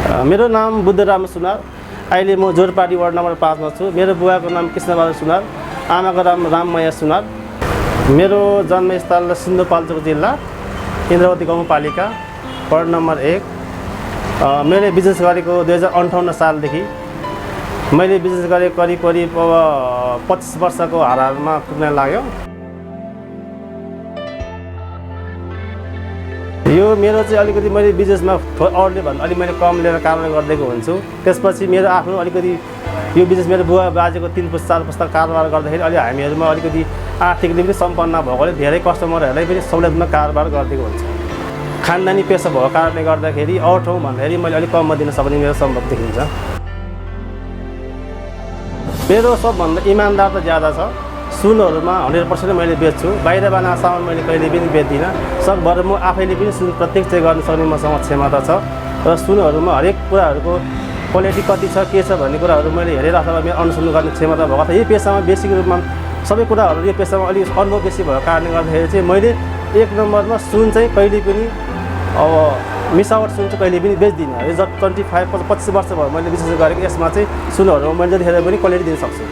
मेरो नाम बुद्धराम सुनार। अहिले म जोरपाटी वार्ड नम्बर 5 मा छु। मेरो बुवाको नाम कृष्णबहादुर सुनार, आमाको नाम राममाया सुनार। मेरो जन्मस्थल सिन्धुपाल्चोक जिल्ला इन्द्रावती गाउँपालिका वार्ड नम्बर 1। मैले बिजनेस गरेको 2058 सालदेखि। मैले बिजनेस गरे करिब 25 वर्षको हाराहारमा पुग्न लाग्यो। यो मेरो चाहिँ अलिकति मैले बिजनेसमा अरूले भन्दा अलि मैले कम लिएर कारोबार गर्दैको हुन्छु। त्यसपछि मेरो आफ्नो अलिकति यो बिजनेस मेरो बुवा बाजेको 3 पुस्ता 4 पुस्ता कारोबार गर्दाखेरि अलि हामीहरूमा अलिकति आर्थिकले पनि सम्पन्न भएकोले धेरै कस्टमरहरूलाई पनि सहुलियतमा कारोबार गरिदिएको हुन्छ। खानदानी पेसा भएको कारणले गर्दाखेरि अरू ठाउँ भन्दाखेरि मैले अलिक कममा दिन सक्ने मेरो सम्भव देखिन्छ। मेरो सबभन्दा इमान्दार त ज्यादा छ। सुनहरूमा 100% मैले बेच्छु। बाहिर बनाएको सामान मैले कहिले पनि बेच्दिनँ। सकभर म आफैले पनि सुन प्रत्यक्ष गर्न सक्ने मसँग क्षमता छ र सुनहरूमा हरेक कुराहरूको क्वालिटी कति छ के छ भन्ने कुराहरू मैले हेरेर अथवा मेरो अनुसन्धान गर्ने क्षमता भएको छ। यो पेसामा बेसिक रूपमा सबै कुराहरू यो पेसामा अलिक अनुभव बेसी भएको कारणले गर्दाखेरि चाहिँ मैले 1 नम्बरमा सुन चाहिँ कहिले पनि मिसावट सुन चाहिँ कहिले पनि बेच्दिनँ। यो 25 वर्ष भयो मैले बिजनेस गरेको। यसमा चाहिँ सुनहरू मैले जतिखेर पनि क्वालिटी दिन सक्छु।